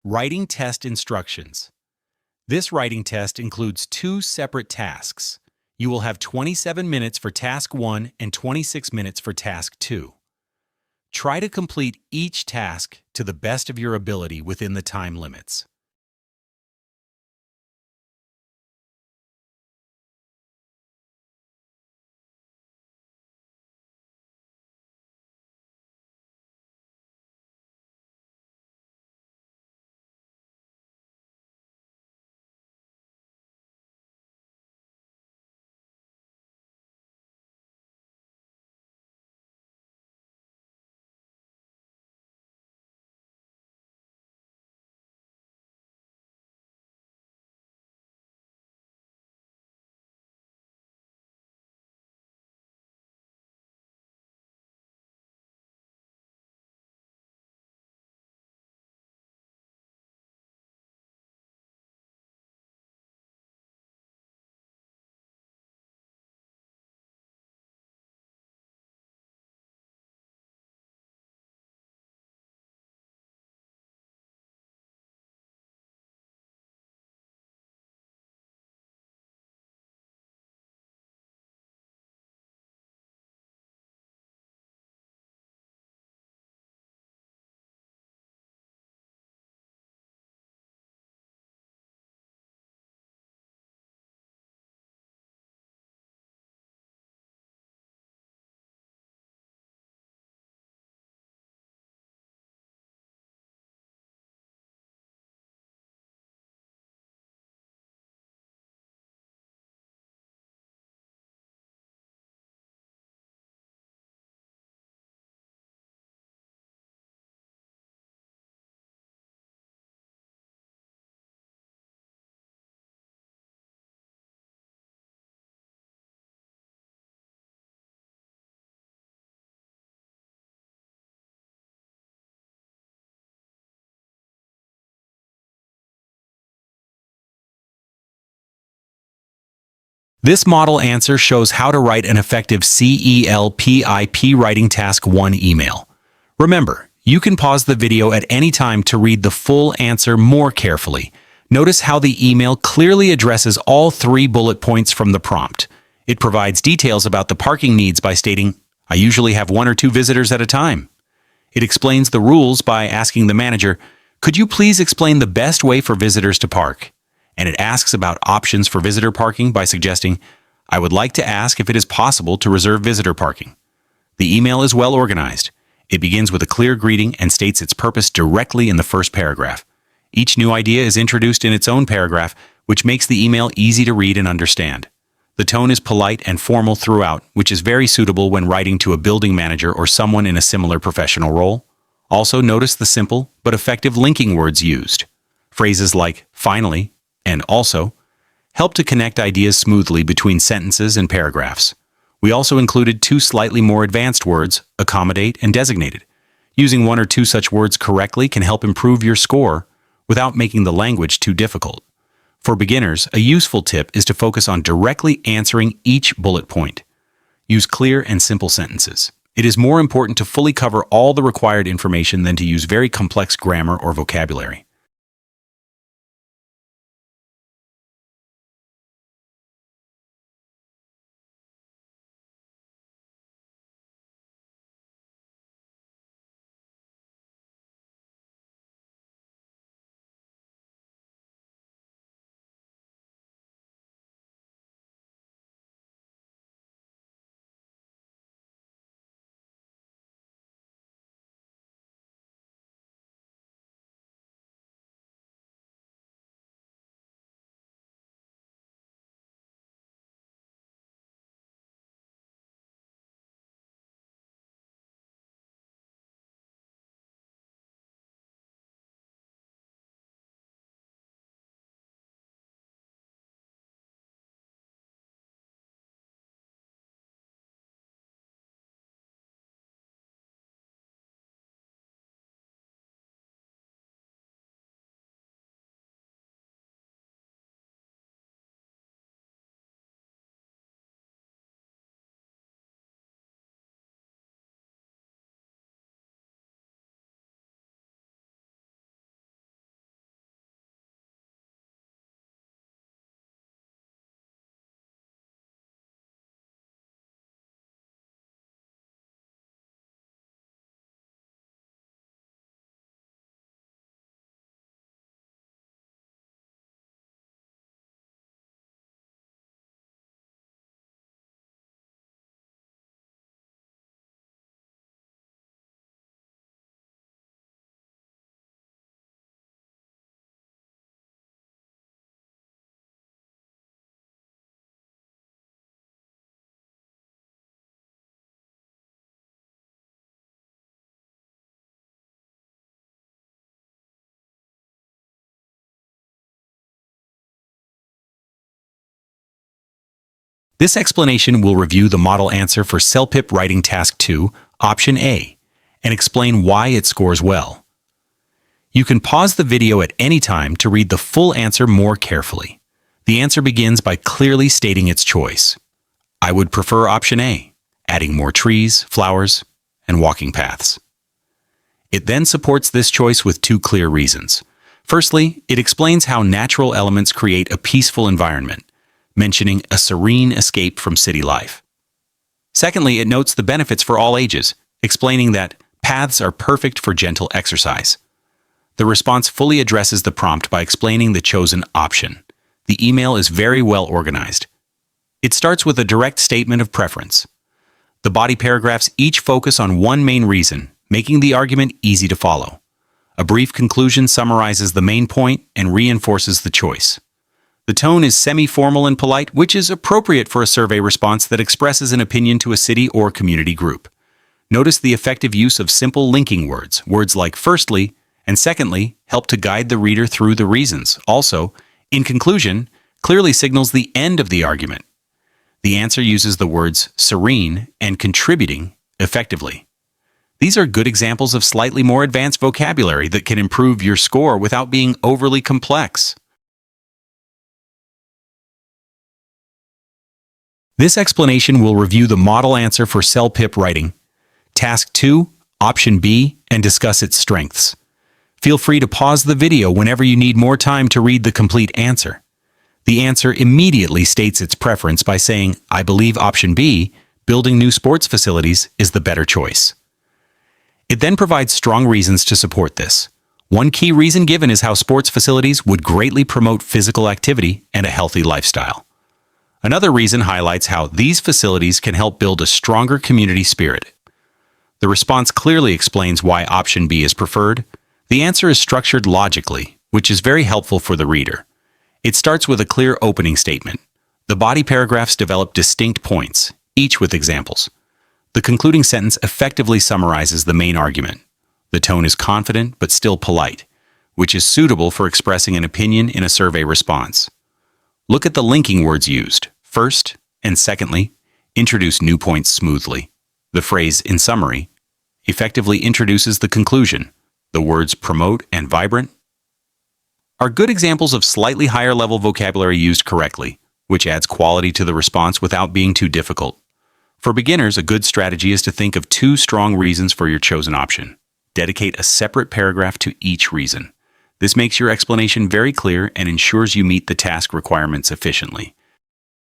Writing test instructions. This writing test includes two separate tasks. You will have 27 minutes for task 1 and 26 minutes for task 2. Try to complete each task to the best of your ability within the time limits. This model answer shows how to write an effective CELPIP Writing Task 1 email. Remember, you can pause the video at any time to read the full answer more carefully. Notice how the email clearly addresses all 3 bullet points from the prompt. It provides details about the parking needs by stating, "I usually have 1 or 2 visitors at a time." It explains the rules by asking the manager, "Could you please explain the best way for visitors to park?" And it asks about options for visitor parking by suggesting, "I would like to ask if it is possible to reserve visitor parking." The email is well organized. It begins with a clear greeting and states its purpose directly in the first paragraph. Each new idea is introduced in its own paragraph, which makes the email easy to read and understand. The tone is polite and formal throughout, which is very suitable when writing to a building manager or someone in a similar professional role. Also, notice the simple but effective linking words used. Phrases like "finally" and "also" help to connect ideas smoothly between sentences and paragraphs. We also included 2 slightly more advanced words, accommodate and designated. Using 1 or 2 such words correctly can help improve your score without making the language too difficult. For beginners, a useful tip is to focus on directly answering each bullet point. Use clear and simple sentences. It is more important to fully cover all the required information than to use very complex grammar or vocabulary. This explanation will review the model answer for CELPIP Writing Task 2, Option A, and explain why it scores well. You can pause the video at any time to read the full answer more carefully. The answer begins by clearly stating its choice. I would prefer Option A, adding more trees, flowers, and walking paths. It then supports this choice with two clear reasons. Firstly, it explains how natural elements create a peaceful environment, mentioning a serene escape from city life. Secondly, it notes the benefits for all ages, explaining that paths are perfect for gentle exercise. The response fully addresses the prompt by explaining the chosen option. The email is very well organized. It starts with a direct statement of preference. The body paragraphs each focus on one main reason, making the argument easy to follow. A brief conclusion summarizes the main point and reinforces the choice. The tone is semi-formal and polite, which is appropriate for a survey response that expresses an opinion to a city or community group. Notice the effective use of simple linking words. Words like firstly and secondly help to guide the reader through the reasons. Also, in conclusion, clearly signals the end of the argument. The answer uses the words serene and contributing effectively. These are good examples of slightly more advanced vocabulary that can improve your score without being overly complex. This explanation will review the model answer for CELPIP Writing, Task 2, Option B, and discuss its strengths. Feel free to pause the video whenever you need more time to read the complete answer. The answer immediately states its preference by saying, I believe Option B, building new sports facilities, is the better choice. It then provides strong reasons to support this. One key reason given is how sports facilities would greatly promote physical activity and a healthy lifestyle. Another reason highlights how these facilities can help build a stronger community spirit. The response clearly explains why Option B is preferred. The answer is structured logically, which is very helpful for the reader. It starts with a clear opening statement. The body paragraphs develop distinct points, each with examples. The concluding sentence effectively summarizes the main argument. The tone is confident but still polite, which is suitable for expressing an opinion in a survey response. Look at the linking words used. First and secondly, introduce new points smoothly. The phrase, in summary, effectively introduces the conclusion. The words promote and vibrant are good examples of slightly higher level vocabulary used correctly, which adds quality to the response without being too difficult. For beginners, a good strategy is to think of two strong reasons for your chosen option. Dedicate a separate paragraph to each reason. This makes your explanation very clear and ensures you meet the task requirements efficiently.